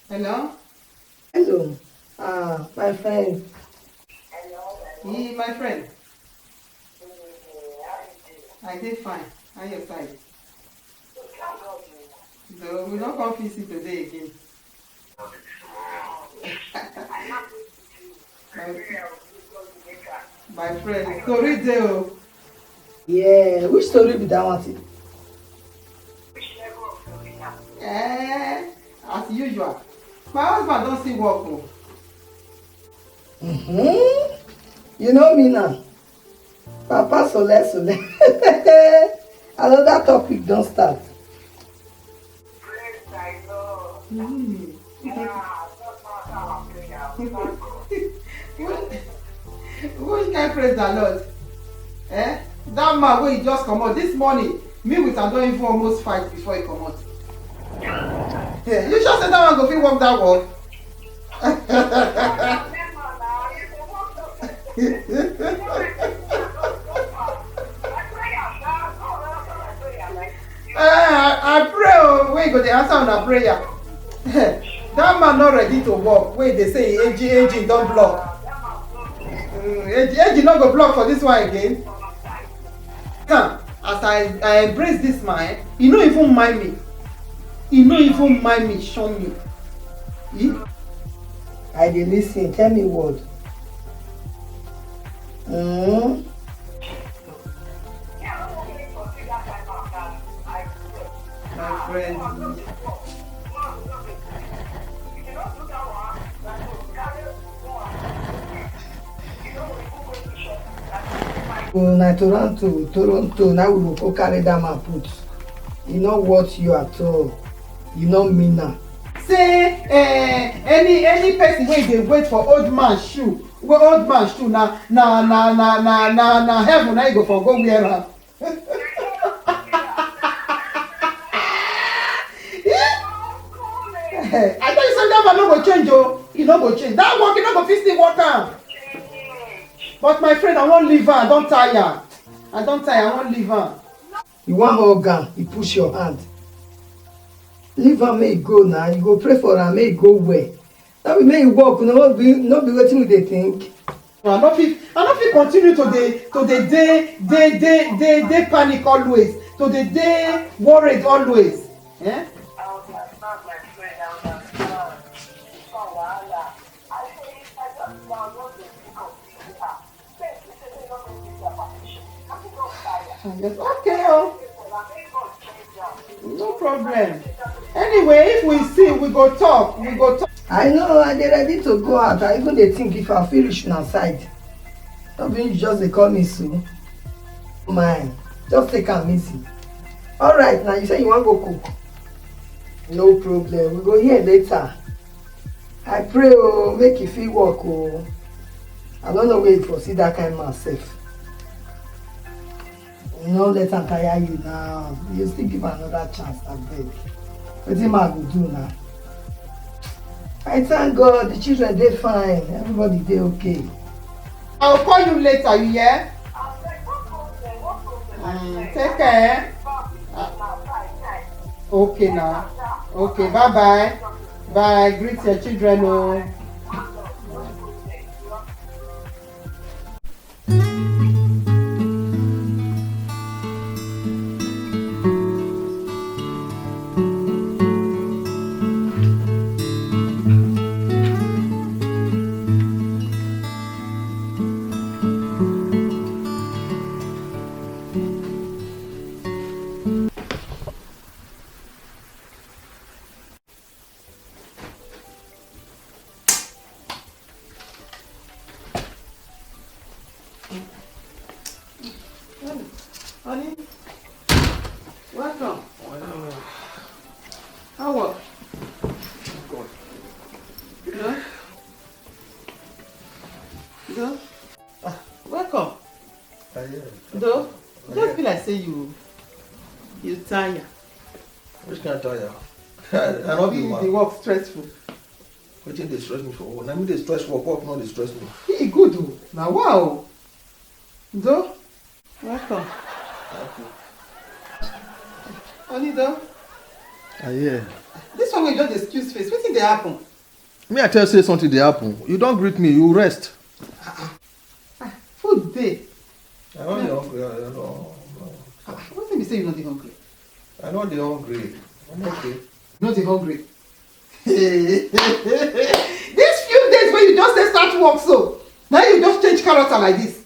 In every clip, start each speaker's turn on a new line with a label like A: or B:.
A: Hello?
B: Hello. My friend.
A: Yeah, my friend. I did fine. How your side? So we don't come visit today again. my, my friend. Story there.
B: Yeah, which story be that one?
A: As usual. My husband don't see work. Oh.
B: You know me now. Papa Sole Sole. Another topic don't start.
A: Mm. Which kind praise the Lord? That man wey he just comot this morning, me with am don even almost fight before he comot. You sure say that one go fit work that work? I pray oh, wey go dey answer una prayer. That man no ready to work wey dey say him engine don block. Engine no go block for this one again. Now, as I embrace this man, he no even mind me. He no even mind me, shun me.
B: I dey listen. Tell me what.
A: My friend.
B: Na Toronto, now we go go carry that man put. E no worth you at all. You no mean am.
A: Say any person wey dey wait for old man shoe na heaven na you go for go wear am. I tell you say that man no go change o, e no go change. That work e no go fit still work am. But my friend, I wan leave am. I don tire. I wan leave am.
B: You wan hug am, you push your hand. Leave am make e go now. You go pray for am make e go well. No be make you work, no be wetin we dey think.
A: I no fit continue to dey panic always, to dey worried always. Yeah? Okay, oh. No problem. Anyway, if we see, we go talk.
B: I know, I dey ready to go out. I even dey think if I fit reach una side. No be you just dey call me so. Man, just take am easy. Alright, now you say you wan go cook. No problem, we go hear later. I pray oh, make e fit work oh. I no know where you for see that kind man sef. No let am tire you now. You still give am another chance abeg. Wetin man go do now? I thank God the children dey fine. Everybody dey okay.
A: I will call you later, you hear? Take care. Okay now. Okay, bye. Bye. Greet your children. Oh. Honey, welcome. How are you? Good? Welcome. Though, just be like say you tired.
C: Which kind of tire? I no be
A: The
C: man.
A: work stressful.
C: Wetin dey stress me for? Na me dey stress work no dey stress me.
A: He good o. Na wow. Though, welcome. Honey, though.
C: Yeah.
A: This one wey just excuse face, wetin dey happen?
C: Me, I tell you say something dey happen. You don't greet me, you rest.
A: Food dey.
C: I know you're hungry. I know.
A: Wetin be say you no dey hungry?
C: I know they're hungry. I'm okay.
A: No dey hungry. These few days when you just dey start work so, now you just change character like this.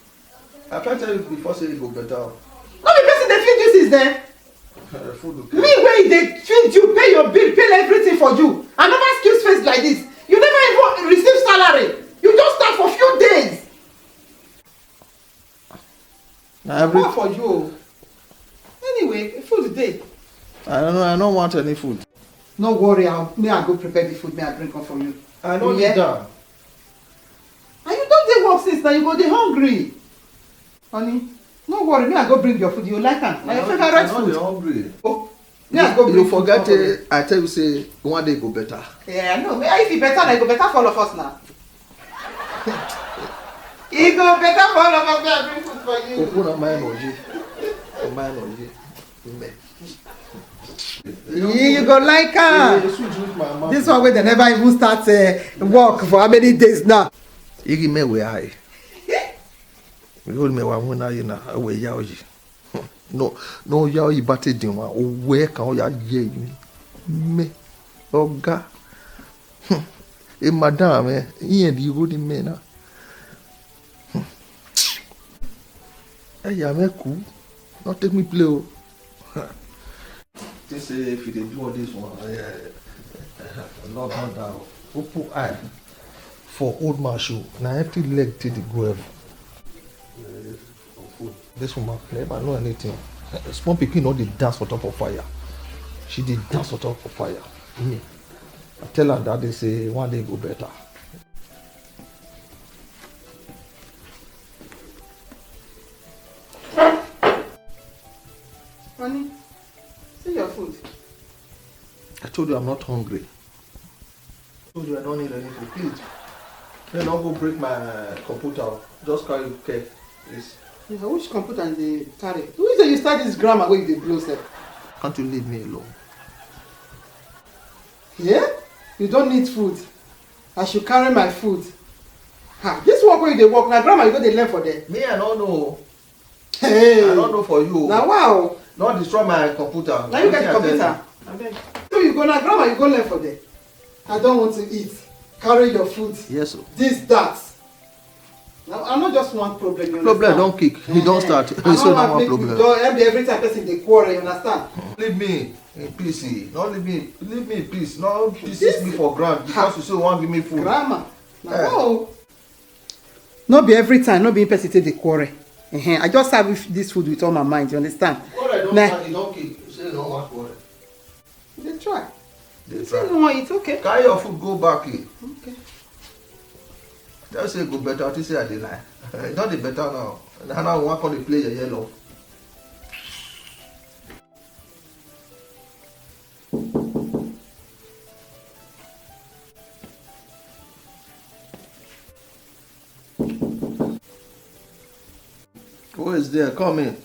C: I try to tell you before say you go better.
A: No be person dey feed you since then.
C: Food okay.
A: Me wey dey feed you, pay your bill, pay everything for you. I never excuse face like this. You never even receive salary. You just start for few days. What for you? Anyway, food dey.
C: I don't want any food.
A: No worry, I go prepare the food, I bring come for you.
C: I don't need that.
A: And you don't dey work since now, you go dey hungry. Honey, no worry, I go bring your food. You like am? Na your favorite food.
C: I know hungry.
A: Oh, I go bring
C: you forget it. I tell you say one day go better.
A: Yeah, I know. If it better, now it go better for all of us now. It go better for all of us. I bring food for you.
C: Open up my energy. My energy.
A: You go like am. This one wey they never even start work for how many days now?
C: Igi me we ai. We hold me wa wona yi na we ya oji. No ya oyi bate din wa o we kan o ya ye yi. Me oga. E madam yin di go di me na. Ya me ku. Not take me play o. They say if you do all this one, not down. Open eye for old man show. Now every leg till the go ever. This woman never know anything. Small pikin know they dance for top of fire. She did dance for top of fire. Me, I tell her that they say one day go better.
A: Honey, see your food.
C: I told you I'm not hungry. I told you I don't need anything. Please. Then don't go break my computer. Just carry cake, please.
A: Yeah, which computer and they carry? Who is it you start this grammar where you blow self?
C: Can't you leave me alone?
A: Yeah? You don't need food. I should carry my food. Ha, this work where you work, now grammar you go dey learn for them.
C: Me, I don't know.
A: Hey.
C: I don't know for you.
A: Now wow.
C: Don't destroy my computer.
A: Now you get the computer. So you go now grammar, you go learn for them. I don't want to eat. Carry your food.
C: Yes, sir.
A: This, that. Now, I not just one problem. You
C: Problem
A: understand?
C: don't kick. He don't start.
A: I
C: So
A: don't
C: no
A: want
C: more
A: make
C: problem.
A: every time person they quarrel, you understand?
C: Leave me in peace. Don't leave me. Leave me in peace. No pieces me for ground because you still want give me food.
A: Grammar. Now, wow. No be every time, no be in person they quarrel. I just serve this food with all my mind, you understand?
C: Quarrel don't
A: Nah.
C: start. You don't kick. You say no want quarrel.
A: They try.
C: They
A: Say
C: try.
A: no want eat, okay.
C: Carry your food go back here.
A: Okay.
C: Just say go better. Until say I dey lie. Not the better now. Now I want to play your yellow. Who is there? Come in.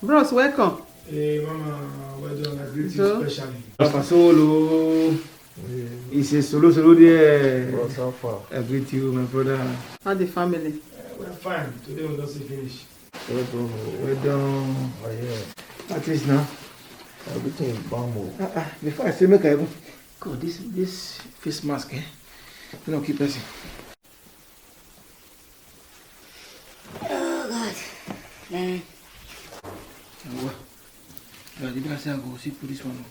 A: Bros, welcome.
D: Hey, Mama, well done. I greet
A: So?
D: you specially. Papa Solo. It's a solo there.
C: Bros, how far?
D: I greet you, my brother.
A: How the family?
D: We're fine. Today we just finish.
C: Well done.
D: Well done.
C: Oh, yeah.
D: At least now.
C: Everything is bamboo.
D: Before I say make I go. God, this face mask, you don't keep pressing.
E: Oh God. Man.
D: Well, the best I say I go see put this one up.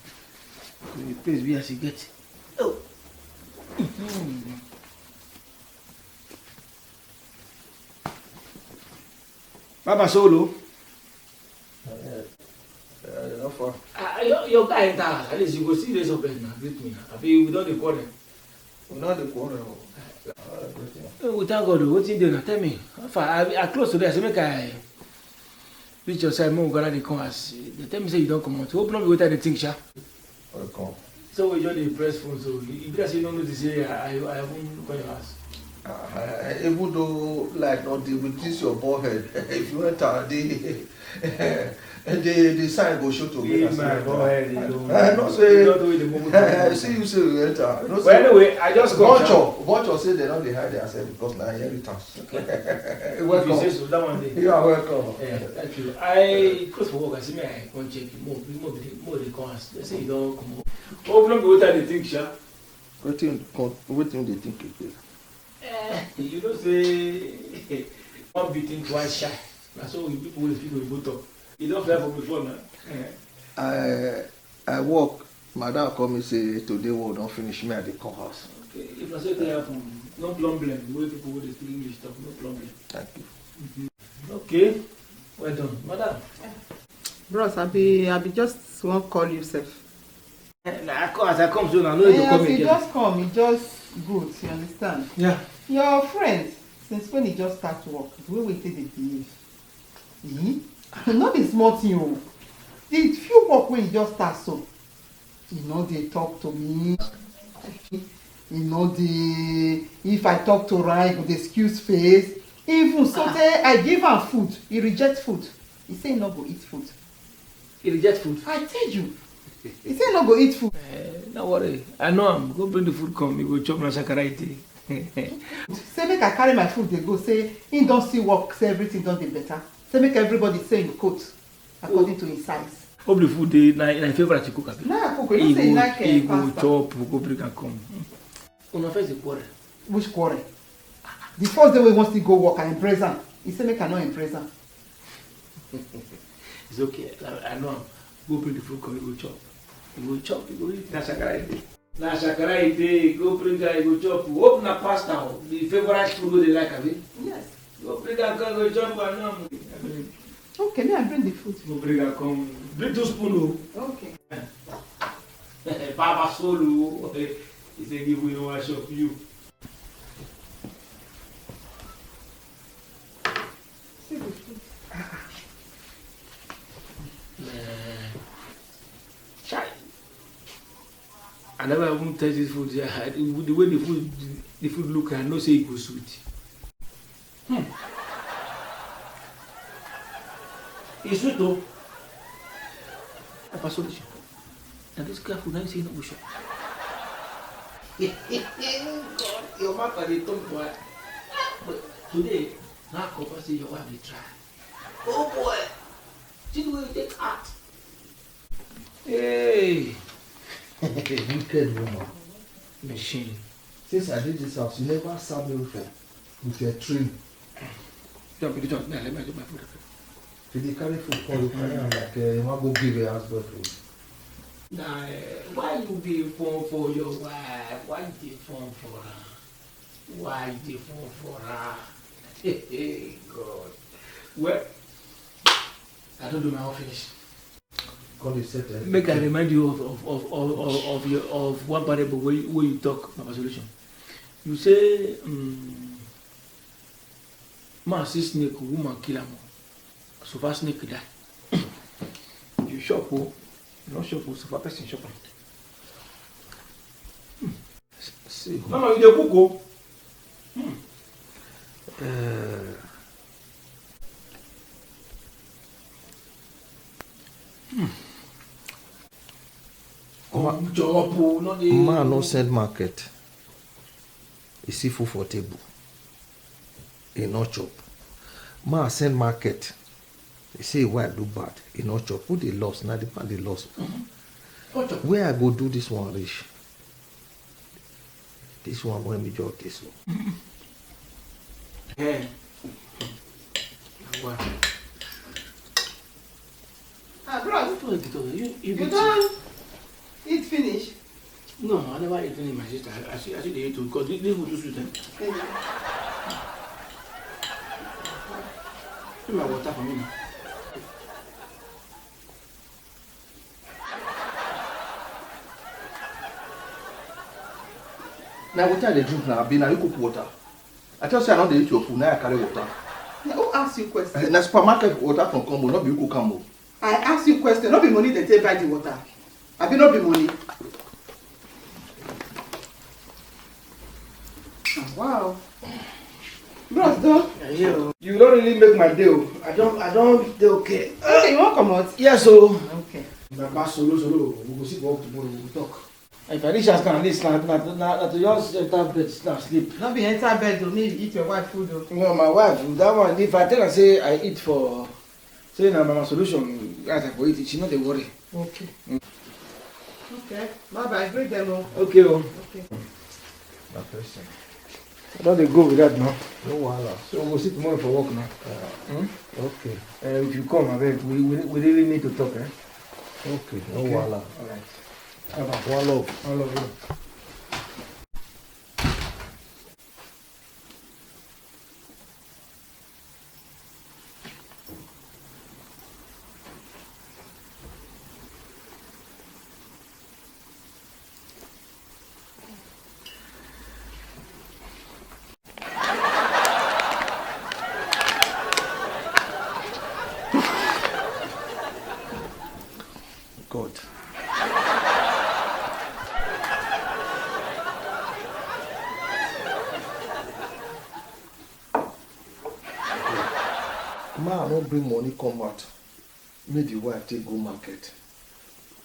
D: The place where I see get. Oh. Papa Solo.
C: How far?
D: Your guy enter house. At least you go see this up now. Greet me. I feel we don't dey quarrel.
C: We not the quarrel.
D: We thank God. What's in there now? Tell me. How far? I close today. I say make I reach your side. More gonna dey come as. They tell me say you don't come out. Hope not be waiting the thing, sha.
C: Welcome.
D: So we just dey press phone. So if you say you don't know to say I haven't look at your house.
C: Even though like not with this your bald head, if you enter the sign go show to me. Not say see you say you enter.
D: But anyway, I just got
C: Vulture say they don't hide themselves because now inheritance.
D: Welcome. If you say so, that one day.
C: You are welcome.
D: Yeah, thank you. I close for work. I see me. I come check more. They come. They say you don't come up. Open go tell the thing, sha.
C: Waiting they think again.
D: You know say one beating twice shy. That's all people will speak with both talk. You don't fly for before now.
C: I work. Madam come me say today we don't finish me at the come house.
D: Okay. If I say to you, no problem. The way people will speak English talk, no problem.
C: Thank you.
D: Okay. Well done, madam.
A: Bros, I be just won't call you safe.
D: As I come soon, I know you come again.
A: You just come, you just good, you understand?
D: Yeah.
A: Your friend, since when he just start work, the way we take the behave. Not the small thing, oh. The few work when he just start so. You know they talk to me. You know the if I talk to her, he would excuse face. Even so I give am food, he reject food. He say he no go eat food.
D: He reject food?
A: I tell you. He say he no go eat food.
D: No worry, I know him. Go bring the food come, he go chop na shakara ite.
A: Say make I carry my food dey go, say he don see work, say everything don dey better. Say make everybody say him coat according to his size.
D: Hope the food dey na favorite you cook abi.
A: Na I cook, you know say he like pasta.
D: He go chop, go bring am come. Una first dey quarrel.
A: Which quarrel? The first day wey he wan still go work, I embrace am. He say make I no embrace am.
D: It's okay, I know him. Go bring the food come, he go chop. He go chop, he go eat na shakara ite. Na shakara ite, go bring am, he go chop. Hope na pasta, the favorite food wey dey like abi.
A: Yes.
D: Go bring am come, go chop am now.
A: Okay, may I bring the food?
D: Go bring am come. Bring 2 spoons o.
A: Okay.
D: Baba Solo. He say give me one shop you.
A: See the food.
D: Chai. I never even taste this food. The way the food look, I know say it go sweet. It's sweet though. Papa solution. And this guy food, I say no go shop. God, your mouth are the tongue boy. But today, now Papa say your wife dey try. Oh boy, see the way you take heart. Hey.
C: Wicked woman.
D: Machine.
C: Since I did this house, you never served me with a tray.
D: Jump in the jump. Now let me do my food.
C: If you carry food, you carry am like you want go give a husband food.
D: Now, why you dey phone for your wife? Why you dey phone for her? Why you dey phone for her? Hey, God. Well, I don't do my own finish. Make I remind you of one parable where you talk about solution. You say, man see snake, woman kill am. So far snake die. You shop, oh, no shop, so far person shop. See, Mama, you dey cook,
C: Man no send market. He see food for table. He no chop. Man send market. He say why I do bad. He no chop. Who they lost? Now the man they lost. Where I go do this one rich? This one when me just this one.
D: Hey. Wow.
A: Bro, you don't eat finish?
D: No, I never eat finish, my sister. I see they eat too because this food too sweet. Give my water for me now.
C: Now water I dey drink now, be now you cook water. I tell you I don't dey eat your food, now I carry water.
A: Who ask you question?
C: Na supermarket water from Combo, not be you cook am.
A: I ask you question, no be money they take buy the water. Abi no be money. Oh, wow.
F: really make my day. I don't dey okay.
A: Okay, you wan comot?
F: Yes o.
A: Okay.
F: Baba solo we go see for work tomorrow, we go talk. If I reach house now, at least na to just enter bed now sleep.
A: No be enter bed o, make you eat your wife food o.
F: No, my wife, that one, if I tell her say I eat for, say na mama solution, as I for eat, she no dey worry.
A: Okay. Okay, bye bye, greet them o.
F: Okay o.
A: Okay.
C: Na person.
F: I don dey go with that now.
C: No wahala.
F: So we go see tomorrow for work now.
C: Okay.
F: If you come, abeg, we really need to talk, eh?
C: Okay. No wahala.
F: Alright.
C: One love.
F: I love you.
C: God. Man no bring money come out. Make the wife take go market.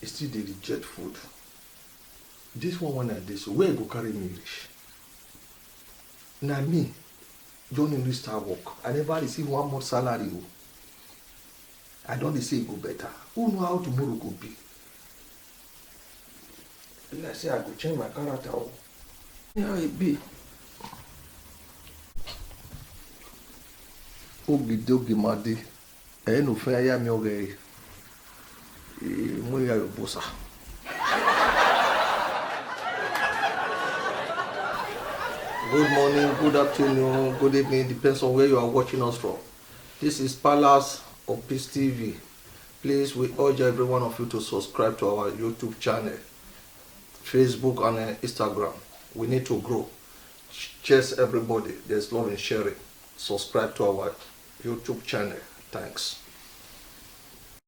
C: E still dey reject food. This one when I dey so where e go carry me reach? Na me don only start work. I never receive 1 month salary o. I don dey say e go better. Who know how tomorrow go be? Be like say I go change my character o. How e be? Ogide ogemade ẹ no fẹ́ aya mi ọ̀rẹ́ mo ya yobosa. Good morning, good afternoon, good evening, depends on where you are watching us from. This is Palace of Peace TV. Please, we urge every one of you to subscribe to our YouTube channel, Facebook and Instagram. We need to grow. Cheers everybody. There's love in sharing. Subscribe to our YouTube channel. Thanks.